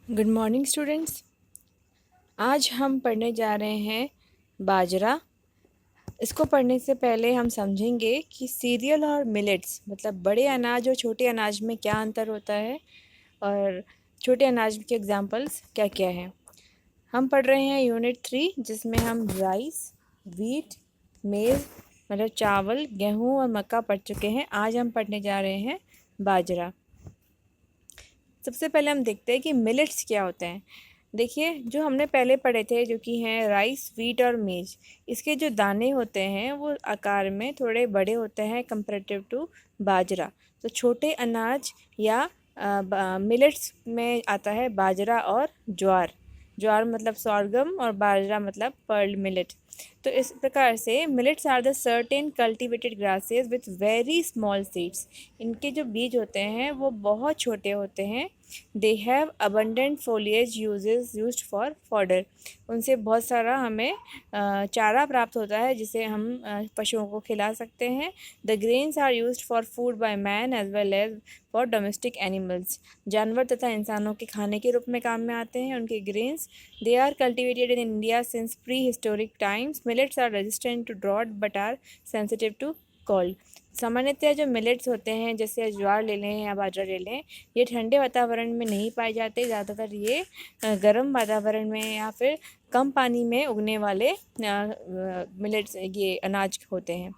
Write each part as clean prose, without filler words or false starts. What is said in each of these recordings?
Good morning students. आज हम पढ़ने जा रहे हैं बाजरा। इसको पढ़ने से पहले हम समझेंगे कि सीरियल और मिलेट्स मतलब बड़े अनाज और छोटे अनाज में क्या अंतर होता है और छोटे अनाज के एग्जांपल्स क्या क्या हैं। हम पढ़ रहे हैं यूनिट 3 जिसमें हम राइस, वीट, मेज़ मतलब चावल, गेहूँ और मक्का पढ़ चुके हैं। आज हम पढ़ने जा रहे हैं बाजरा। सबसे पहले हम देखते हैं कि मिलेट्स क्या होते हैं। देखिए, जो हमने पहले पढ़े थे जो कि हैं राइस, वीट और मेज, इसके जो दाने होते हैं वो आकार में थोड़े बड़े होते हैं कंपैरेटिव टू बाजरा। तो छोटे अनाज या मिलेट्स में आता है बाजरा और ज्वार। ज्वार मतलब सॉर्गम और बाजरा मतलब पर्ल मिलेट। तो इस प्रकार से millets are the certain cultivated grasses with very small seeds. इनके जो बीज होते हैं वो बहुत छोटे होते हैं। They have abundant foliage used for fodder. उनसे बहुत सारा हमें चारा प्राप्त होता है जिसे हम पशुओं को खिला सकते हैं। The grains are used for food by man as well as for domestic animals. जानवर तथा इंसानों के खाने के रूप में काम में आते हैं उनके grains. They are cultivated in India since pre historic times. Millets are resistant to drought but are sensitive to cold. सामान्यतः जो मिलेट्स होते हैं जैसे ज्वार ले लें या बाजरा ले लें, ये ठंडे वातावरण में नहीं पाए जाते। ज़्यादातर ये गर्म वातावरण में या फिर कम पानी में उगने वाले मिलेट्स ये अनाज होते हैं।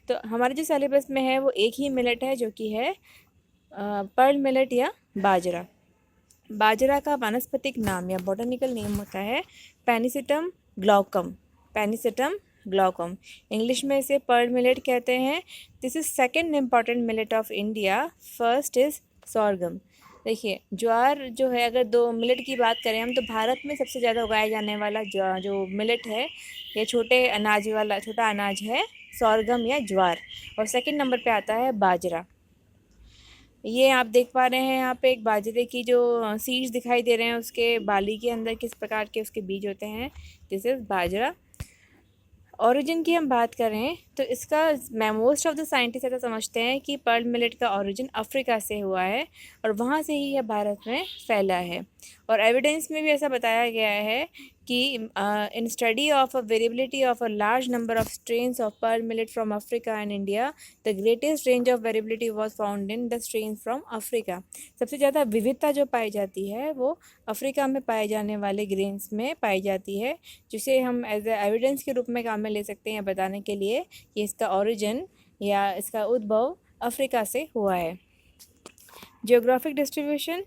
तो हमारे जो सिलेबस में है वो एक ही मिलेट है जो कि है पर्ल मिलेट या बाजरा। बाजरा का वानस्पतिक नाम या बॉटनिकल नेम होता है पेनिसिटम ग्लॉकम। पेनिसिटम ग्लॉकम, इंग्लिश में इसे पर्ल मिलेट कहते हैं। This is second important millet of India. First is sorghum. देखिए, ज्वार जो है, अगर दो मिलेट की बात करें हम तो भारत में सबसे ज़्यादा उगाया जाने वाला जो मिलेट है ये छोटे अनाज वाला छोटा अनाज है सॉर्गम या ज्वार। और सेकंड नंबर पे आता है बाजरा। ये आप देख पा रहे हैं यहाँ पे एक बाजरे की जो सीड्स दिखाई दे रहे हैं उसके बाली के अंदर किस प्रकार के उसके बीज होते हैं। This is bajra. ओरिजिन की हम बात करें तो इसका मोस्ट ऑफ द साइंटिस्ट ऐसा समझते हैं कि पर्ल मिलेट का ओरिजिन अफ्रीका से हुआ है और वहाँ से ही यह भारत में फैला है। और एविडेंस में भी ऐसा बताया गया है कि in study of a variability of a large number of strains of pearl millet from Africa and India, the greatest range of variability was found in the strain from Africa. सबसे ज़्यादा विविधता जो पाई जाती है वो अफ्रीका में पाए जाने वाले ग्रेन्स में पाई जाती है, जिसे हम एज ए एविडेंस के रूप में काम में ले सकते हैं बताने के लिए कि इसका ओरिजिन या इसका उद्भव अफ्रीका से हुआ है। जियोग्राफिक डिस्ट्रीब्यूशन,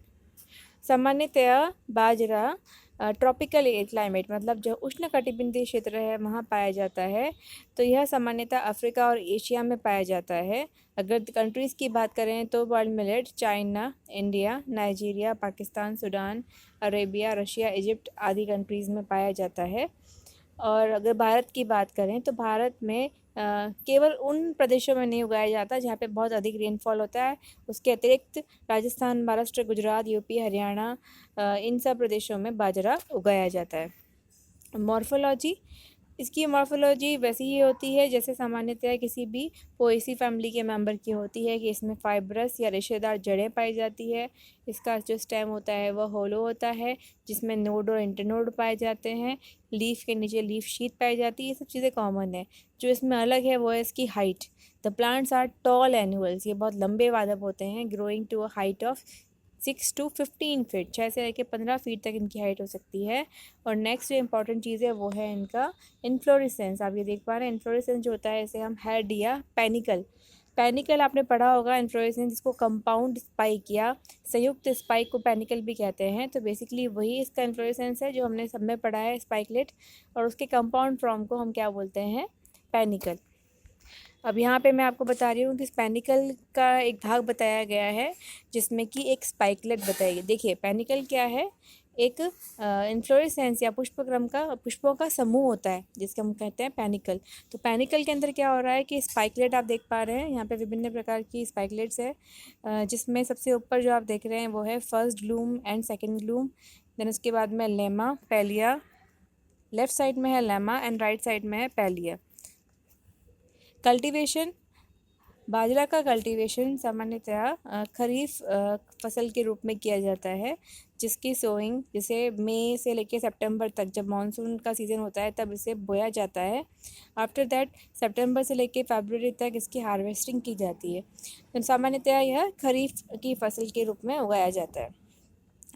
सामान्यतया बाजरा ट्रॉपिकल क्लाइमेट मतलब जो उष्णकटिबंधीय क्षेत्र है वहाँ पाया जाता है। तो यह सामान्यतः अफ्रीका और एशिया में पाया जाता है। अगर कंट्रीज़ की बात करें तो world millet China, India, Nigeria, Pakistan, Sudan, Arabia, Russia, Egypt आदि कंट्रीज़ में पाया जाता है। और अगर भारत की बात करें तो भारत में केवल उन प्रदेशों में नहीं उगाया जाता जहाँ पे बहुत अधिक रेनफॉल होता है। उसके अतिरिक्त राजस्थान, महाराष्ट्र, गुजरात, यूपी, हरियाणा इन सब प्रदेशों में बाजरा उगाया जाता है। मॉर्फोलॉजी, इसकी मॉर्फोलॉजी वैसी ही होती है जैसे सामान्यतः किसी भी पोएसी फैमिली के मेंबर की होती है कि इसमें फाइब्रस या रेशेदार जड़ें पाई जाती है। इसका जो स्टेम होता है वह होलो होता है जिसमें नोड और इंटरनोड पाए जाते हैं। लीफ के नीचे लीफ शीट पाई जाती है। ये सब चीज़ें कॉमन है। जो इसमें अलग है वो है इसकी height. The plants are tall annuals, ये बहुत लंबे पादप होते हैं। Growing to a height of 6 to 15 feet, 6 से लेकर 15 फीट तक इनकी हाइट हो सकती है। और नेक्स्ट जो इंपॉर्टेंट चीज़ है वो है इनका इन्फ्लोरेसेंस। आप ये देख पा रहे हैं इन्फ्लोरेसेंस जो होता है इसे हम हेड या पैनिकल, पैनिकल आपने पढ़ा होगा इन्फ्लोरेसेंस जिसको कंपाउंड स्पाइक या संयुक्त स्पाइक को पैनिकल भी कहते हैं। तो बेसिकली वही इसका इन्फ्लोरेसेंस है जो हमने सब में पढ़ा है स्पाइकलेट, और उसके कंपाउंड फॉर्म को हम क्या बोलते हैं, पैनिकल। अब यहाँ पे मैं आपको बता रही हूँ कि पैनिकल का एक भाग बताया गया है जिसमें कि एक स्पाइकलेट बताई गई। देखिए, पैनिकल क्या है, एक इन्फ्लोरेसेंस या पुष्पों का समूह होता है जिसको हम कहते हैं पैनिकल। तो पैनिकल के अंदर क्या हो रहा है कि स्पाइकलेट आप देख पा रहे हैं यहाँ पे विभिन्न प्रकार की स्पाइकलेट्स है, जिसमें सबसे ऊपर जो आप देख रहे हैं वो है first glume and second glume. Then उसके बाद में लेमा, पैलिया, लेफ्ट साइड में है लेमा एंड राइट साइड में है पैलिया। कल्टीवेशन, बाजरा का कल्टीवेशन सामान्यतः खरीफ फसल के रूप में किया जाता है, जिसकी सोइंग जैसे मई से लेकर सितंबर तक, जब मानसून का सीज़न होता है तब इसे बोया जाता है। आफ्टर दैट सितंबर से लेकर फरवरी तक इसकी हार्वेस्टिंग की जाती है। तो सामान्यतः यह खरीफ की फसल के रूप में उगाया जाता है।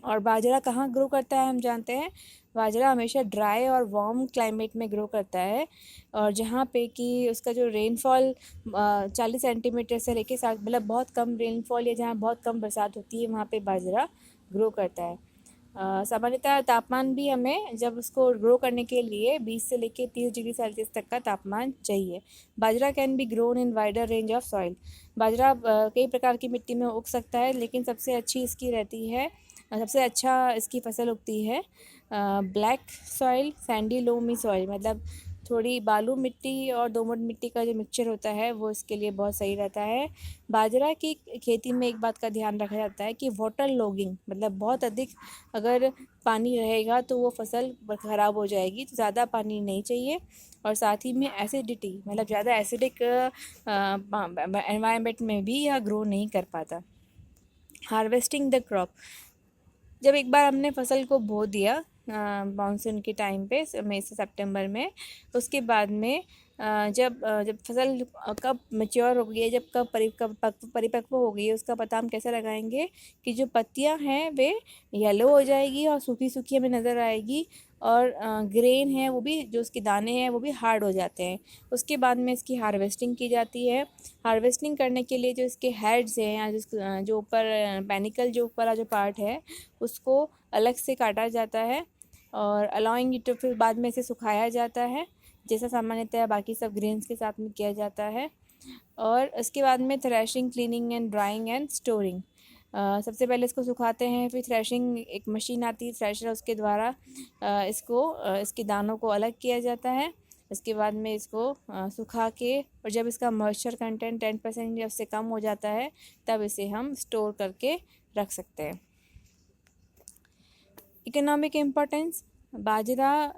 और बाजरा कहाँ ग्रो करता है हम जानते हैं। बाजरा हमेशा ड्राई और वार्म क्लाइमेट में ग्रो करता है, और जहाँ पे कि उसका जो रेनफॉल 40 सेंटीमीटर से लेके 60, मतलब बहुत कम रेनफॉल या जहाँ बहुत कम बरसात होती है वहाँ पे बाजरा ग्रो करता है। सामान्यतः तापमान भी हमें जब उसको ग्रो करने के लिए 20 से लेके 30 डिग्री सेल्सियस तक का तापमान चाहिए। Bajra can be grown in wider range of soil. बाजरा कई प्रकार की मिट्टी में उग सकता है, लेकिन सबसे अच्छी इसकी रहती है, सबसे अच्छा इसकी फसल उगती है black soil, Sandy loamy soil, मतलब थोड़ी बालू मिट्टी और दोमट मिट्टी का जो मिक्सचर होता है वो इसके लिए बहुत सही रहता है। बाजरा की खेती में एक बात का ध्यान रखा जाता है कि वाटर लॉगिंग, मतलब बहुत अधिक अगर पानी रहेगा तो वो फसल ख़राब हो जाएगी, तो ज़्यादा पानी नहीं चाहिए। और साथ ही में एसिडिटी, मतलब ज़्यादा एसिडिक एनवायरनमेंट में भी यह ग्रो नहीं कर पाता। हार्वेस्टिंग द क्रॉप, जब एक बार हमने फसल को बो दिया मानसून के टाइम पे मई से सितंबर में, उसके बाद में जब फसल कब मैच्योर हो गई है, जब कब परिपक्व हो गई है, उसका पता हम कैसे लगाएंगे कि जो पत्तियां हैं वे येलो हो जाएगी और सूखी सूखी हमें नज़र आएगी, और ग्रेन है वो भी, जो उसके दाने हैं वो भी हार्ड हो जाते हैं। उसके बाद में इसकी हार्वेस्टिंग की जाती है। हार्वेस्टिंग करने के लिए जो इसके हेड्स हैं या जो ऊपर पैनिकल जो ऊपर जो पार्ट है उसको अलग से काटा जाता है, और अलाउइंग इट, फिर बाद में इसे सुखाया जाता है, जैसा सामान्यतः बाकी सब ग्रेन्स के साथ में किया जाता है। और इसके बाद में threshing, cleaning and drawing and storing. सबसे पहले इसको सुखाते हैं, फिर थ्रेशिंग, एक मशीन आती है थ्रेशर, उसके द्वारा इसके दानों को अलग किया जाता है। इसके बाद में इसको सुखा के, और जब इसका मॉइस्चर कंटेंट 10% या उससे कम हो जाता है तब इसे हम स्टोर करके रख सकते हैं। इकोनॉमिक इम्पोर्टेंस, बाजरा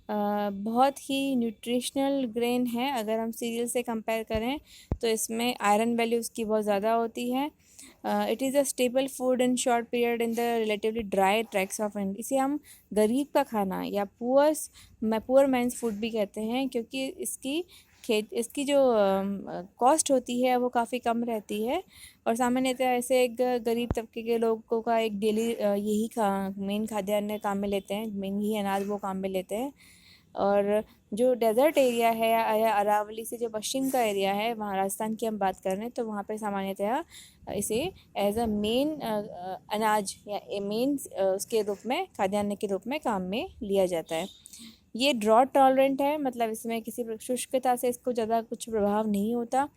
बहुत ही न्यूट्रिशनल ग्रेन है। अगर हम सीरियल से कंपेयर करें तो इसमें आयरन वैल्यू उसकी बहुत ज़्यादा होती है। It is a stable food in short period in the relatively dry tracks of India. इसे हम गरीब का खाना या पुअर मैंस फूड भी कहते हैं, क्योंकि इसकी जो कॉस्ट होती है वो काफ़ी कम रहती है, और सामान्यतः ऐसे एक गरीब तबके के लोगों का एक डेली यही मेन खाद्यान्न काम में लेते हैं, मेन ही अनाज वो काम में लेते हैं। और जो डेजर्ट एरिया है या अरावली से जो पश्चिम का एरिया है, वहाँ राजस्थान की हम बात कर रहे हैं, तो वहाँ पे सामान्यतः इसे एज अ मेन अनाज या मेन उसके रूप में, खाद्यान्न के रूप में काम में लिया जाता है। ये ड्रॉट टॉलरेंट है, मतलब इसमें किसी शुष्कता से इसको ज़्यादा कुछ प्रभाव नहीं होता।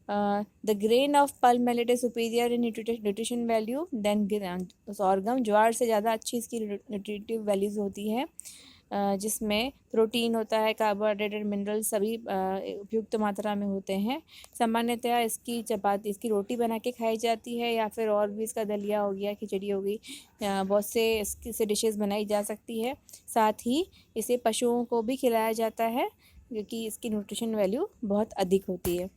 The grain of pearl millet is superior in nutrition value than sorghum. ज्वार से ज़्यादा अच्छी इसकी न्यूट्रिटिव वैल्यूज़ होती है, जिसमें प्रोटीन होता है, कार्बोहाइड्रेट, मिनरल सभी उपयुक्त मात्रा में होते हैं। सामान्यतः इसकी चपाती, इसकी रोटी बना के खाई जाती है, या फिर और भी इसका दलिया हो गया, खिचड़ी हो गई, बहुत से इससे डिशेस बनाई जा सकती है। साथ ही इसे पशुओं को भी खिलाया जाता है, क्योंकि इसकी न्यूट्रिशन वैल्यू बहुत अधिक होती है।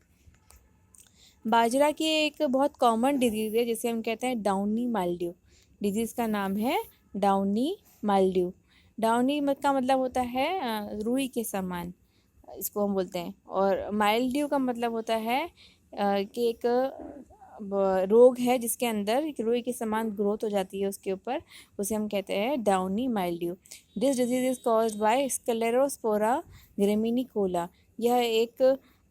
बाजरा की एक बहुत कॉमन डिजीज़ है जिसे हम कहते हैं डाउनी माइल्ड्यू। डिजीज़ का नाम है डाउनी माइल्ड्यू। डाउनी का मतलब होता है रुई के समान, इसको हम बोलते हैं, और माइल्ड्यू का मतलब होता है कि एक रोग है जिसके अंदर एक रुई के समान ग्रोथ हो जाती है उसके ऊपर, उसे हम कहते हैं downy mildew. This disease is caused by sclerospora graminicola. यह एक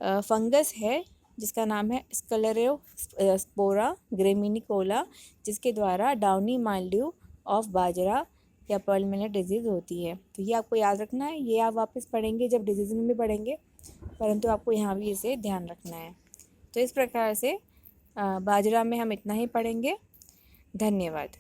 फंगस है जिसका नाम है स्क्लेरोस्पोरा ग्रेमिनिकोला, जिसके द्वारा डाउनी माइल्ड्यू ऑफ बाजरा या पर्ल मिलेट डिजीज़ होती है। तो ये आपको याद रखना है, ये आप वापस पढ़ेंगे जब डिजीज़ में भी पढ़ेंगे, परंतु आपको यहाँ भी इसे ध्यान रखना है। तो इस प्रकार से बाजरा में हम इतना ही पढ़ेंगे। धन्यवाद।